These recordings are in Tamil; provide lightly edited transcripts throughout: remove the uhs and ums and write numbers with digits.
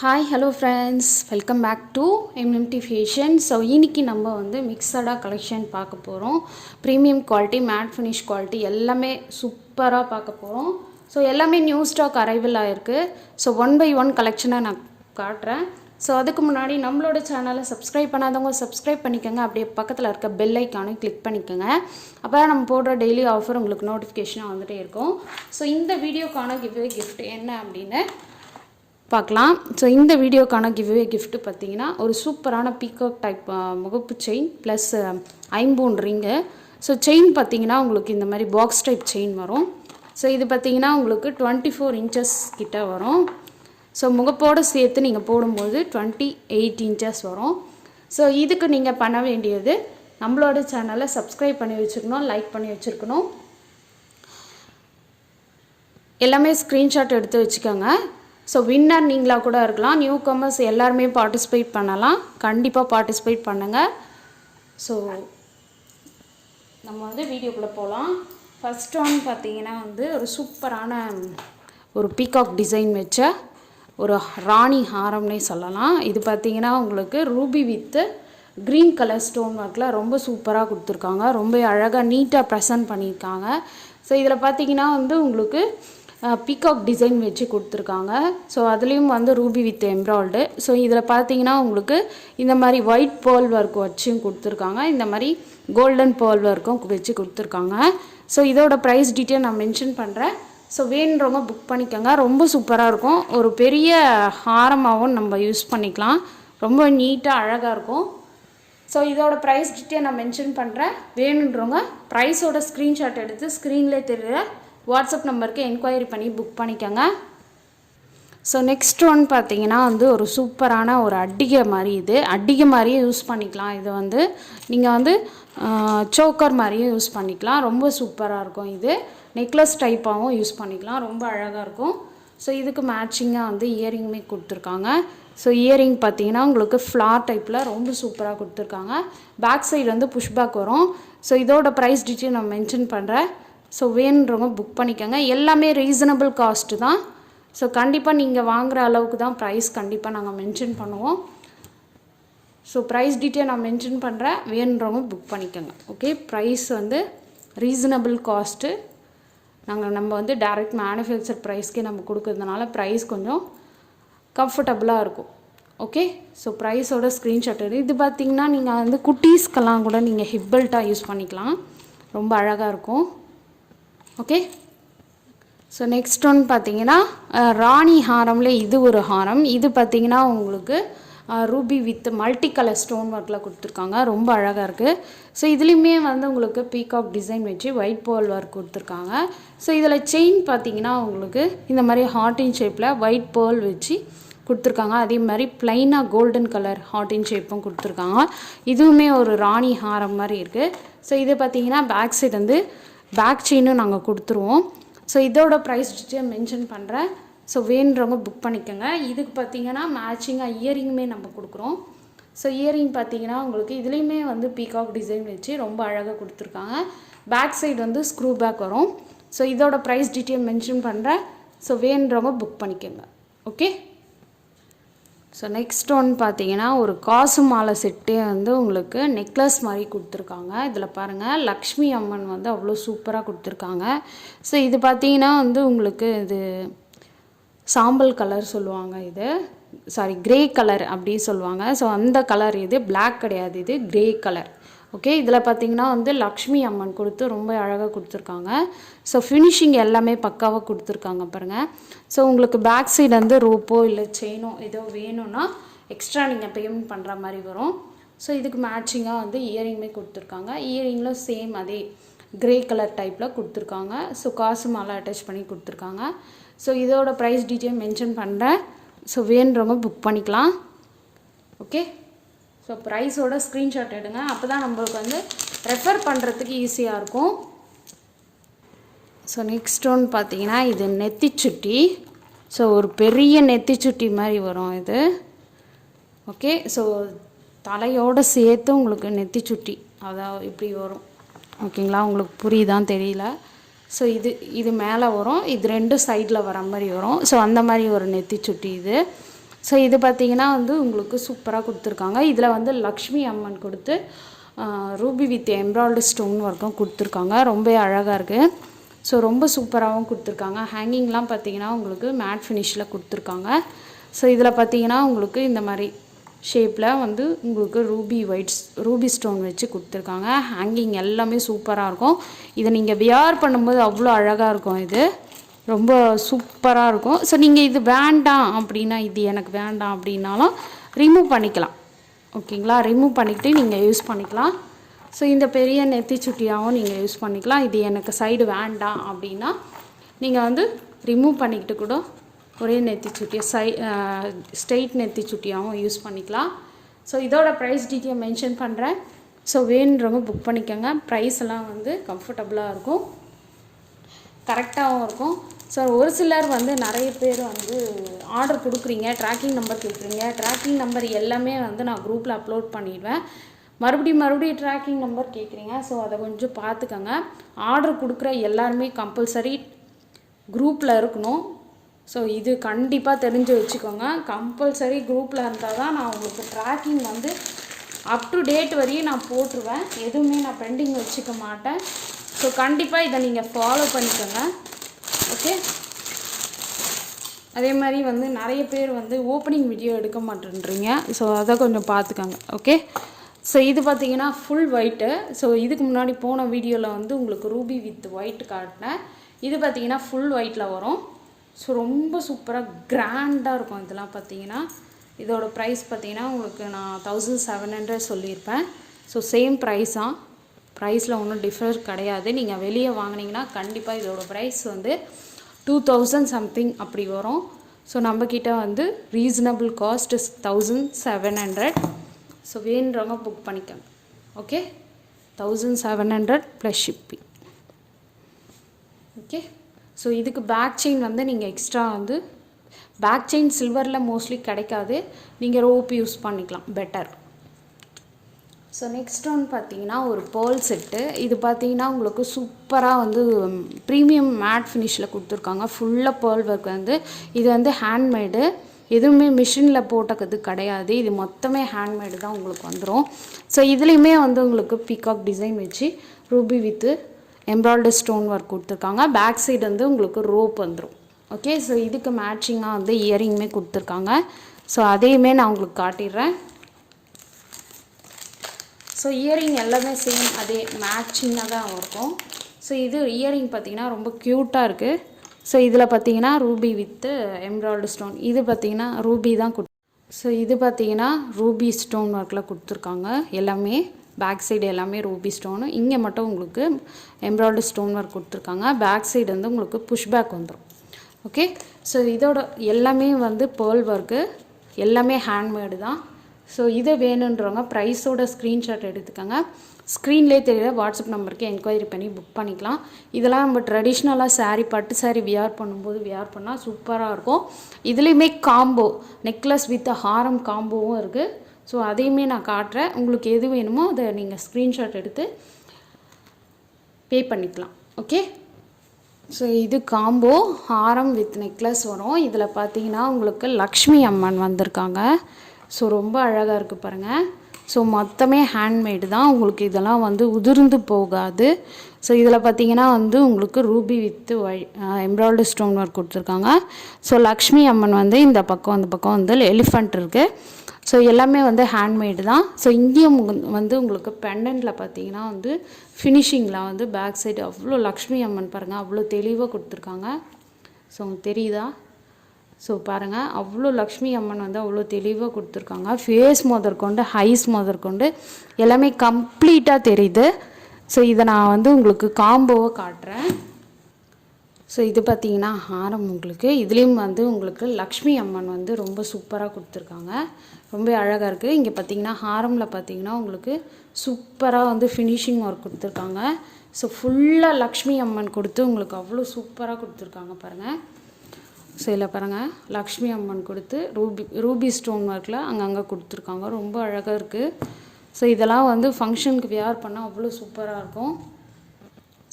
Hi, hello friends. Welcome back to MMT Fashion. So, இன்னைக்கு நம்ம வந்து மிக்ஸடா கலெக்ஷன் பார்க்க போறோம். Premium quality, matte finish quality எல்லாமே சூப்பரா பார்க்க போறோம். ஸோ எல்லாமே நியூ ஸ்டாக் அரைவல் ஆயிருக்கு. ஸோ ஒன் பை ஒன் கலெக்ஷனை நான் காட்டுறேன். ஸோ அதுக்கு முன்னாடி நம்மளோட சேனலை சப்ஸ்கிரைப் பண்ணாதவங்க சப்ஸ்கிரைப் பண்ணிக்கோங்க. அப்படியே பக்கத்தில் இருக்க பெல் ஐக்கானையும் கிளிக் பண்ணிக்கோங்க. அப்போ தான் நம்ம போடுற டெய்லி ஆஃபர் உங்களுக்கு நோட்டிஃபிகேஷனாக வந்துகிட்டே இருக்கும். ஸோ இந்த வீடியோக்கான கிஃப்ட் என்ன அப்படின்னு பார்க்கலாம். ஸோ இந்த வீடியோக்கான கிவ்வே கிஃப்ட் பார்த்தீங்கன்னா ஒரு சூப்பரான பீகாக் டைப் முகப்பு செயின் ப்ளஸ் ஐம்பூன் ரிங்கு. ஸோ செயின் பார்த்தீங்கன்னா உங்களுக்கு இந்த மாதிரி பாக்ஸ் டைப் செயின் வரும். ஸோ இது பார்த்தீங்கன்னா உங்களுக்கு 24 இன்ச்சஸ் கிட்ட வரும். ஸோ முகப்போடு சேர்த்து நீங்கள் போடும்போது 28 இன்ச்சஸ் வரும். ஸோ இதுக்கு நீங்கள் பண்ண வேண்டியது நம்மளோட சேனலை சப்ஸ்கிரைப் பண்ணி வச்சுருக்கணும், லைக் பண்ணி வச்சுருக்கணும். எல்லாமே ஸ்க்ரீன்ஷாட் எடுத்து வச்சுக்கோங்க. ஸோ வின்னர் நீங்களாக கூட இருக்கலாம். நியூ கமர்ஸ் எல்லாருமே பார்ட்டிசிபேட் பண்ணலாம். கண்டிப்பாக பார்ட்டிசிபேட் பண்ணுங்கள். ஸோ நம்ம வந்து வீடியோக்குள்ளே போகலாம். ஃபஸ்ட் ஒன் பார்த்தீங்கன்னா வந்து ஒரு சூப்பரான ஒரு பீகாக் டிசைன் வச்ச ஒரு ராணி ஹாரம்னே சொல்லலாம். இது பார்த்தீங்கன்னா உங்களுக்கு Ruby with green colour stone ஒர்க்கில் ரொம்ப சூப்பராக கொடுத்துருக்காங்க. ரொம்ப அழகாக நீட்டாக ப்ரெசன்ட் பண்ணியிருக்காங்க. ஸோ இதில் பார்த்தீங்கன்னா வந்து உங்களுக்கு பீகாக் டிசைன் வச்சு கொடுத்துருக்காங்க. ஸோ அதுலேயும் வந்து ரூபி வித் எம்ப்ராய்டு. ஸோ இதில் பார்த்தீங்கன்னா உங்களுக்கு இந்த மாதிரி ஒயிட் பேர்ல் ஒர்க் வச்சும் கொடுத்துருக்காங்க. இந்த மாதிரி கோல்டன் பேர்ல் ஒர்க்கும் வச்சு கொடுத்துருக்காங்க. ஸோ இதோட ப்ரைஸ் டீட்டெயில் நான் மென்ஷன் பண்ணுறேன். ஸோ வேணுன்றவங்க புக் பண்ணிக்கோங்க. ரொம்ப சூப்பராக இருக்கும். ஒரு பெரிய ஹாரமாகவும் நம்ம யூஸ் பண்ணிக்கலாம். ரொம்ப நீட்டாக அழகாக இருக்கும். ஸோ இதோட ப்ரைஸ் டீட்டெயில் நான் மென்ஷன் பண்ணுறேன். வேணுன்றவங்க ப்ரைஸோட ஸ்க்ரீன்ஷாட் எடுத்து ஸ்க்ரீன்லேயே தெரியுற வாட்ஸ்அப் நம்பருக்கு என்கொயரி பண்ணி புக் பண்ணிக்கோங்க. ஸோ நெக்ஸ்ட் ஒன் பார்த்தீங்கன்னா வந்து ஒரு சூப்பரான ஒரு அட்டிகை மாதிரி. இது அட்டிகை மாதிரியே யூஸ் பண்ணிக்கலாம். இது வந்து நீங்கள் வந்து சோக்கர் மாதிரியும் யூஸ் பண்ணிக்கலாம். ரொம்ப சூப்பராக இருக்கும். இது நெக்லஸ் டைப்பாகவும் யூஸ் பண்ணிக்கலாம். ரொம்ப அழகாக இருக்கும். ஸோ இதுக்கு மேட்சிங்காக வந்து இயரிங்குமே கொடுத்துருக்காங்க. ஸோ இயரிங் பார்த்தீங்கன்னா உங்களுக்கு ஃப்ளார் டைப்பில் ரொம்ப சூப்பராக கொடுத்துருக்காங்க. பேக் சைடு வந்து புஷ்பேக் வரும். ஸோ இதோட ப்ரைஸ் டீட்டெயில் நான் மென்ஷன் பண்ணுறேன். ஸோ வேணுன்றவங்க புக் பண்ணிக்கோங்க. எல்லாமே ரீசனபிள் காஸ்ட்டு தான். ஸோ கண்டிப்பாக நீங்கள் வாங்குகிற அளவுக்கு தான் ப்ரைஸ் கண்டிப்பாக நாங்கள் மென்ஷன் பண்ணுவோம். ஸோ ப்ரைஸ் டீட்டெயில் நான் மென்ஷன் பண்ணுறேன். வேணுன்றவங்க புக் பண்ணிக்கோங்க. ஓகே, ப்ரைஸ் வந்து ரீசனபிள் காஸ்ட்டு. நம்ம வந்து டைரக்ட் மேனுஃபேக்சர் ப்ரைஸ்க்கே நம்ம கொடுக்கறதுனால ப்ரைஸ் கொஞ்சம் கம்ஃபர்டபுளாக இருக்கும். ஓகே, ஸோ ப்ரைஸோட ஸ்க்ரீன்ஷாட் இது பார்த்திங்கன்னா நீங்கள் வந்து குட்டீஸ்க்கெல்லாம் கூட நீங்கள் ஹிப் பெல்ட்டாக யூஸ் பண்ணிக்கலாம். ரொம்ப அழகாக இருக்கும். ஓகே, ஸோ நெக்ஸ்ட் ஒன் பார்த்தீங்கன்னா ராணி ஹாரமில் இது ஒரு ஹாரம். இது பார்த்தீங்கன்னா உங்களுக்கு Ruby with multi colour stone ஒர்க்கில் கொடுத்துருக்காங்க. ரொம்ப அழகாக இருக்குது. ஸோ இதுலேயுமே வந்து உங்களுக்கு பீகாக் டிசைன் வச்சு ஒயிட் பேர்ல் ஒர்க் கொடுத்துருக்காங்க. ஸோ இதில் செயின் பார்த்தீங்கன்னா உங்களுக்கு இந்த மாதிரி ஹார்ட்டின் ஷேப்பில் ஒயிட் பேர்ல் வச்சு கொடுத்துருக்காங்க. அதே மாதிரி ப்ளைனாக கோல்டன் கலர் ஹார்ட்டின் ஷேப்பும் கொடுத்துருக்காங்க. இதுவுமே ஒரு ராணி ஹாரம் மாதிரி இருக்குது. ஸோ இது பார்த்தீங்கன்னா பேக் சைடு வந்து பேக் செயினும் நாங்கள் கொடுத்துருவோம். ஸோ இதோட ப்ரைஸ் டீட்டெயில் மென்ஷன் பண்ணுறேன். ஸோ வேணுன்றவங்க புக் பண்ணிக்கோங்க. இதுக்கு பார்த்தீங்கன்னா மேட்சிங்காக இயரிங்குமே நம்ம கொடுக்குறோம். ஸோ இயரிங் பார்த்தீங்கன்னா உங்களுக்கு இதுலேயுமே வந்து பீகாக் டிசைன் வச்சு ரொம்ப அழகாக கொடுத்துருக்காங்க. பேக் சைடு வந்து ஸ்க்ரூ பேக் வரும். ஸோ இதோட ப்ரைஸ் டீட்டெயில் மென்ஷன் பண்ணுறேன். ஸோ வேணுன்றவங்க புக் பண்ணிக்கோங்க. ஓகே, ஸோ நெக்ஸ்ட் ஒன் பார்த்தீங்கன்னா ஒரு காசு மாலை செட்டே வந்து உங்களுக்கு நெக்லஸ் மாதிரி கொடுத்துருக்காங்க. இதில் பாருங்கள் லக்ஷ்மி அம்மன் வந்து அவ்வளோ சூப்பராக கொடுத்துருக்காங்க. ஸோ இது பார்த்தீங்கன்னா வந்து உங்களுக்கு இது சாம்பல் கலர் சொல்லுவாங்க. இது கிரே கலர் அப்படி சொல்லுவாங்க. ஸோ அந்த கலர் இது பிளாக் கிடையாது, இது கிரே கலர். ஓகே, இதில் பார்த்தீங்கன்னா வந்து லக்ஷ்மி அம்மன் கொடுத்து ரொம்ப அழகாக கொடுத்துருக்காங்க. ஸோ ஃபினிஷிங் எல்லாமே பக்காவாக கொடுத்துருக்காங்க பாருங்கள். ஸோ உங்களுக்கு பேக் சைடு வந்து ரோப்போ இல்லை செயினோ ஏதோ வேணும்னா எக்ஸ்ட்ரா நீங்கள் பேமெண்ட் பண்ணுற மாதிரி வரும். ஸோ இதுக்கு மேட்சிங்காக வந்து இயரிங்குமே கொடுத்துருக்காங்க. இயரிங்கில் சேம் அதே கிரே கலர் டைப்பில் கொடுத்துருக்காங்க. ஸோ காசு மாலை அட்டாச் பண்ணி கொடுத்துருக்காங்க. ஸோ இதோட ப்ரைஸ் டீட்டெயில் மென்ஷன் பண்ணுறேன். ஸோ வேணுன்றவங்க புக் பண்ணிக்கலாம். ஓகே, ஸோ ப்ரைஸோட ஸ்க்ரீன்ஷாட் எடுங்க. அப்போ தான் நம்மளுக்கு வந்து ரெஃபர் பண்ணுறதுக்கு ஈஸியாக இருக்கும். ஸோ நெக்ஸ்ட் ஒன் பார்த்தீங்கன்னா இது நெத்திச்சுட்டி. ஸோ ஒரு பெரிய நெத்திச்சுட்டி மாதிரி வரும் இது. ஓகே, ஸோ தலையோடு சேர்த்து உங்களுக்கு நெத்திச்சுட்டி அதான் இப்படி வரும். ஓகேங்களா, உங்களுக்கு புரியுதான்னு தெரியல. ஸோ இது மேலே வரும், இது ரெண்டு சைடில் வர மாதிரி வரும். ஸோ அந்த மாதிரி ஒரு நெத்திச்சுட்டி இது. ஸோ இது பார்த்திங்கன்னா வந்து உங்களுக்கு சூப்பராக கொடுத்துருக்காங்க. இதில் வந்து லக்ஷ்மி அம்மன் கொடுத்து ரூபி வித் எம்ப்ராய்டரி ஸ்டோன் ஒர்க்கும் கொடுத்துருக்காங்க. ரொம்ப அழகாக இருக்குது. ஸோ ரொம்ப சூப்பராகவும் கொடுத்துருக்காங்க. ஹேங்கிங்லாம் பார்த்திங்கன்னா உங்களுக்கு மேட் ஃபினிஷில் கொடுத்துருக்காங்க. ஸோ இதில் பார்த்திங்கன்னா உங்களுக்கு இந்த மாதிரி ஷேப்பில் வந்து உங்களுக்கு ரூபி ஸ்டோன் வச்சு கொடுத்துருக்காங்க. ஹேங்கிங் எல்லாமே சூப்பராக இருக்கும். இதை நீங்கள் வியர் பண்ணும்போது அவ்வளோ அழகாக இருக்கும். இது ரொம்ப சூப்பராக இருக்கும். ஸோ நீங்கள் இது வேண்டாம் அப்படின்னா, இது எனக்கு வேண்டாம் அப்படின்னாலும் ரிமூவ் பண்ணிக்கலாம். ஓகேங்களா, ரிமூவ் பண்ணிக்கிட்டு நீங்கள் யூஸ் பண்ணிக்கலாம். ஸோ இந்த பெரிய நெத்தி சுட்டியாகவும் நீங்கள் யூஸ் பண்ணிக்கலாம். இது எனக்கு சைடு வேண்டாம் அப்படின்னா நீங்கள் வந்து ரிமூவ் பண்ணிக்கிட்டு கூட ஒரே நெத்தி சுட்டியை ஸ்ட்ரெயிட் நெத்தி சுட்டியாகவும் யூஸ் பண்ணிக்கலாம். ஸோ இதோட ப்ரைஸ் டீட்டெயில் மென்ஷன் பண்ணுறேன். ஸோ வேணுன்றவங்க புக் பண்ணிக்கோங்க. ப்ரைஸ் எல்லாம் வந்து கம்ஃபர்டபுளாக இருக்கும், கரெக்டாகவும் இருக்கும். ஸோ ஒரு சிலர் வந்து நிறைய பேர் வந்து ஆர்டர் கொடுக்குறீங்க, ட்ராக்கிங் நம்பர் கேட்குறீங்க. ட்ராக்கிங் நம்பர் எல்லாமே வந்து நான் குரூப்பில் அப்லோட் பண்ணிடுவேன். மறுபடியும் ட்ராக்கிங் நம்பர் கேட்குறீங்க. ஸோ அதை கொஞ்சம் பார்த்துக்கோங்க. ஆர்டர் கொடுக்குற எல்லாருமே கம்பல்சரி குரூப்பில் இருக்கணும். ஸோ இது கண்டிப்பாக தெரிஞ்சு வச்சுக்கோங்க. கம்பல்சரி குரூப்பில் இருந்தால் தான் நான் உங்களுக்கு ட்ராக்கிங் வந்து அப் டு டேட் வரையும் நான் போட்டுருவேன். எதுவுமே நான் பெண்டிங் வச்சுக்க மாட்டேன். ஸோ கண்டிப்பாக இதை நீங்கள் ஃபாலோ பண்ணிக்கோங்க. ஓகே, அதே மாதிரி வந்து நிறைய பேர் வந்து ஓப்பனிங் வீடியோ எடுக்க மாட்டேன்றீங்க. ஸோ அதை கொஞ்சம் பார்த்துக்கோங்க. ஓகே, ஸோ இது பார்த்திங்கன்னா ஃபுல் ஒயிட்டு. ஸோ இதுக்கு முன்னாடி போன வீடியோவில் வந்து உங்களுக்கு ரூபி வித் ஒயிட் காட்டினேன். இது பார்த்திங்கன்னா ஃபுல் ஒயிட்டில் வரும். ஸோ ரொம்ப சூப்பராக கிராண்டாக இருக்கும். இதெல்லாம் பார்த்திங்கன்னா இதோட ப்ரைஸ் பார்த்திங்கன்னா உங்களுக்கு நான் 1700 சொல்லியிருப்பேன். ஸோ சேம் ப்ரைஸ் தான், ப்ரைஸில் ஒன்றும் டிஃபர் கிடையாது. நீங்கள் வெளியே வாங்கினீங்கன்னா கண்டிப்பாக இதோட ப்ரைஸ் வந்து 2000 சம்திங் அப்படி வரும். ஸோ நம்மக்கிட்ட வந்து ரீசனபிள் காஸ்ட் 1700. ஸோ வேணுன்றவங்க புக் பண்ணிக்கோங்க. Okay, 1700 plus shipping. Okay, so இதுக்கு பேக் செயின் வந்து நீங்கள் எக்ஸ்ட்ரா வந்து பேக் செயின் சில்வரில் மோஸ்ட்லி கிடைக்காது, நீங்கள் ரோப் யூஸ் பண்ணிக்கலாம், பெட்டர். ஸோ நெக்ஸ்ட் ஒன் பார்த்தீங்கன்னா ஒரு பேர்ல் செட்டு. இது பார்த்தீங்கன்னா உங்களுக்கு சூப்பராக வந்து ப்ரீமியம் மேட் ஃபினிஷில் கொடுத்துருக்காங்க. ஃபுல்லாக பேர்ல் ஒர்க் வந்து இது வந்து ஹேண்ட்மேடு, எதுவுமே மிஷினில் போட்டது கிடையாது. இது மொத்தமே ஹேண்ட்மேடு தான் உங்களுக்கு வந்துடும். ஸோ இதுலேயுமே வந்து உங்களுக்கு பீகாக் டிசைன் வச்சு Ruby with embroidery stone work கொடுத்துருக்காங்க. பேக் சைடு வந்து உங்களுக்கு ரோப் வந்துடும். ஓகே, ஸோ இதுக்கு மேட்சிங்காக வந்து இயரிங்குமே கொடுத்துருக்காங்க. ஸோ அதையுமே நான் உங்களுக்கு காட்டிடுறேன். ஸோ இயரிங் எல்லாமே சேம் அதே மேட்சிங்காக தான் இருக்கும். ஸோ இது இயரிங் பார்த்திங்கன்னா ரொம்ப க்யூட்டாக இருக்குது. ஸோ இதில் பார்த்திங்கன்னா ரூபி வித்து எம்ப்ராய்டரி ஸ்டோன், இது பார்த்திங்கன்னா ரூபி தான் ஸோ இது பார்த்திங்கன்னா ரூபி ஸ்டோன் ஒர்க்கில் கொடுத்துருக்காங்க. எல்லாமே பேக் சைடு எல்லாமே ரூபி ஸ்டோனு, இங்கே மட்டும் உங்களுக்கு எம்ப்ராய்டரி ஸ்டோன் ஒர்க் கொடுத்துருக்காங்க. பேக் சைடு வந்து உங்களுக்கு புஷ் பேக் வந்துடும். ஓகே, ஸோ இதோட எல்லாமே வந்து பேர்ல் ஒர்க்கு, எல்லாமே ஹேண்ட்மேடு தான். ஸோ இதை வேணுன்றவங்க ப்ரைஸோட ஸ்க்ரீன்ஷாட் எடுத்துக்கோங்க. ஸ்க்ரீன்லேயே தெரியல வாட்ஸ்அப் நம்பருக்கு என்கொயரி பண்ணி புக் பண்ணிக்கலாம். இதெல்லாம் நம்ம ட்ரெடிஷ்னலாக சாரீ, பட்டு சாரீ வியர் பண்ணும்போது வியர் பண்ணால் சூப்பராக இருக்கும். இதுலேயுமே காம்போ நெக்லஸ் வித் ஹாரம் காம்போவும் இருக்குது. ஸோ அதையுமே நான் காட்டுறேன். உங்களுக்கு எது வேணுமோ அதை நீங்கள் ஸ்க்ரீன்ஷாட் எடுத்து பே பண்ணிக்கலாம். ஓகே, ஸோ இது காம்போ ஹாரம் வித் நெக்லஸ் வரும். இதில் பார்த்தீங்கன்னா உங்களுக்கு லக்ஷ்மி அம்மன் வந்திருக்காங்க. ஸோ ரொம்ப அழகாக இருக்குது பாருங்கள். ஸோ மொத்தமே ஹேண்ட்மேடு தான், உங்களுக்கு இதெல்லாம் வந்து உதிர்ந்து போகாது. ஸோ இதில் பார்த்தீங்கன்னா வந்து உங்களுக்கு Ruby with embroidery stone work கொடுத்துருக்காங்க. ஸோ லக்ஷ்மி அம்மன் வந்து இந்த பக்கம் அந்த பக்கம் வந்து எலிஃபண்ட் இருக்குது. ஸோ எல்லாமே வந்து ஹேண்ட்மேடு தான். ஸோ இங்கேயும் வந்து உங்களுக்கு பெண்டன்ட்டில் பார்த்தீங்கன்னா வந்து ஃபினிஷிங்கில் வந்து பேக் சைடு அவ்வளோ லக்ஷ்மி அம்மன் பாருங்கள், அவ்வளோ தெளிவாக கொடுத்துருக்காங்க. ஸோ தெரியுதா? ஸோ பாருங்கள், அவ்வளோ லக்ஷ்மி அம்மன் வந்து அவ்வளோ தெளிவாக கொடுத்துருக்காங்க. ஃபேஸ் முதற்கொண்டு ஹைஸ் முதற்கொண்டு எல்லாமே கம்ப்ளீட்டாக தெரியுது. ஸோ இதை நான் வந்து உங்களுக்கு காம்போவை காட்டுறேன். ஸோ இது பார்த்திங்கன்னா ஹாரம், உங்களுக்கு இதுலேயும் வந்து உங்களுக்கு லக்ஷ்மி அம்மன் வந்து ரொம்ப சூப்பராக கொடுத்துருக்காங்க, ரொம்ப அழகாக இருக்குது. இங்கே பார்த்திங்கன்னா ஹாரமில் பார்த்திங்கன்னா உங்களுக்கு சூப்பராக வந்து ஃபினிஷிங் ஒர்க் கொடுத்துருக்காங்க. ஸோ ஃபுல்லாக லக்ஷ்மி அம்மன் கொடுத்து உங்களுக்கு அவ்வளோ சூப்பராக கொடுத்துருக்காங்க பாருங்கள். ஸோ இதில் பாருங்கள், லக்ஷ்மி அம்மன் கொடுத்து ரூபி ஸ்டோன் ஒர்க்கில் அங்கங்கே கொடுத்துருக்காங்க, ரொம்ப அழகாக இருக்குது. ஸோ இதெல்லாம் வந்து ஃபங்க்ஷனுக்கு வியர் பண்ணால் அவ்வளோ சூப்பராக இருக்கும்.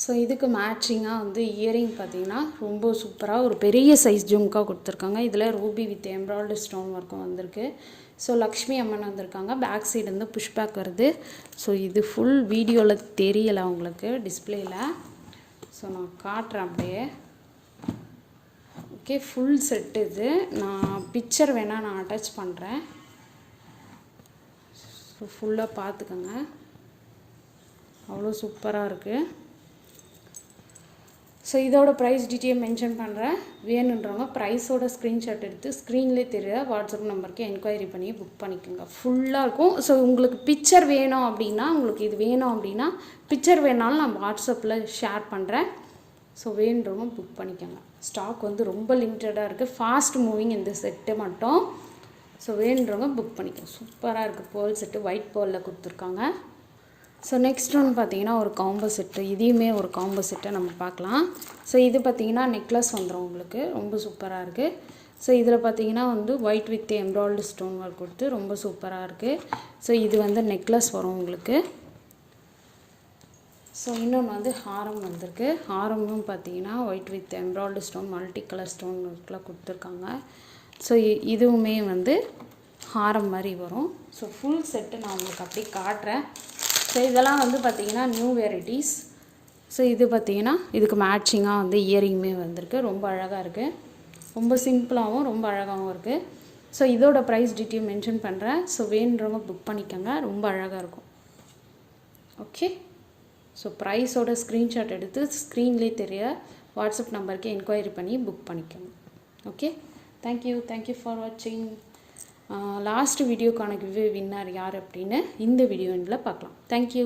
ஸோ இதுக்கு மேட்சிங்காக வந்து இயரிங் பார்த்திங்கன்னா ரொம்ப சூப்பராக ஒரு பெரிய சைஸ் ஜும்கா கொடுத்துருக்காங்க. இதில் ரூபி வித் எம்ப்ராய்டரி ஸ்டோன் ஒர்க்கும் வந்திருக்கு. ஸோ லக்ஷ்மி அம்மன் வந்திருக்காங்க. பேக் சைடு வந்து புஷ் பேக் வருது. ஸோ இது ஃபுல் வீடியோவில் தெரியலை உங்களுக்கு டிஸ்பிளேயில். ஸோ நான் காட்டுறேன் அப்படியே. ஓகே, ஃபுல் செட்டு இது. நான் பிக்சர் வேணால் நான் அட்டாச் பண்ணுறேன். ஸோ ஃபுல்லாக பார்த்துக்கோங்க. அவ்வளோ சூப்பராக இருக்குது. ஸோ இதோட ப்ரைஸ் டீட்டெயில் மென்ஷன் பண்ணுறேன். வேணுன்றவங்க ப்ரைஸோட ஸ்க்ரீன்ஷாட் எடுத்து ஸ்க்ரீன்லேயே தெரிய வாட்ஸ்அப் நம்பருக்கு என்கொயரி பண்ணி புக் பண்ணிக்கோங்க. ஃபுல்லாக இருக்கும். ஸோ உங்களுக்கு பிக்சர் வேணும் அப்படின்னா, உங்களுக்கு இது வேணும் அப்படின்னா பிக்சர் வேணாலும் நான் வாட்ஸ்அப்பில் ஷேர் பண்ணுறேன். ஸோ வேணுன்றவங்க புக் பண்ணிக்கோங்க. ஸ்டாக் வந்து ரொம்ப லிமிட்டடாக இருக்குது. ஃபாஸ்ட் மூவிங் இந்த செட்டு மட்டும். ஸோ வேணுன்றவங்க புக் பண்ணிக்கோங்க. சூப்பராக இருக்குது. பேர்ல் செட்டு ஒயிட் பேர்லில் கொடுத்துருக்காங்க. ஸோ நெக்ஸ்ட் ஒன்று பார்த்தீங்கன்னா ஒரு காம்போ செட்டு. இதையுமே ஒரு காம்போ செட்டை நம்ம பார்க்கலாம். ஸோ இது பார்த்தீங்கன்னா நெக்லஸ் வந்துடும் உங்களுக்கு. ரொம்ப சூப்பராக இருக்குது. ஸோ இதில் பார்த்தீங்கன்னா வந்து white with embroidery stone work கொடுத்து ரொம்ப சூப்பராக இருக்குது. ஸோ இது வந்து நெக்லஸ் வரும் உங்களுக்கு. ஸோ இன்னொன்று வந்து ஹாரம் வந்திருக்கு. ஹாரமும் பார்த்தீங்கன்னா white with embroidery stone multi colour stone ஒர்க்கில் கொடுத்துருக்காங்க. ஸோ இதுவுமே வந்து ஹாரம் மாதிரி வரும். ஸோ ஃபுல் செட்டு நான் உங்களுக்கு அப்படியே காட்டுறேன். ஸோ இதெல்லாம் வந்து பார்த்திங்கன்னா நியூ வெரைட்டிஸ். ஸோ இது பார்த்திங்கன்னா இதுக்கு மேட்சிங்காக வந்து இயரிங்குமே வந்திருக்கு. ரொம்ப அழகாக இருக்குது. ரொம்ப சிம்பிளாகவும் ரொம்ப அழகாகவும் இருக்குது. ஸோ இதோட ப்ரைஸ் டீட்டெயில் மென்ஷன் பண்ணுறேன். ஸோ வேணுன்றவங்க புக் பண்ணிக்கோங்க. ரொம்ப அழகாக இருக்கும். ஓகே, ஸோ ப்ரைஸோட ஸ்க்ரீன்ஷாட் எடுத்து ஸ்க்ரீன்லேயே தெரிய வாட்ஸ்அப் நம்பருக்கு என்கொயரி பண்ணி புக் பண்ணிக்கோங்க. ஓகே, தேங்க்யூ ஃபார் வாட்சிங். லாஸ்ட் வீடியோக்கான கிவ்வே வின்னர் யார் அப்படின்னு இந்த வீடியோவில் பார்க்கலாம். தேங்க்யூ.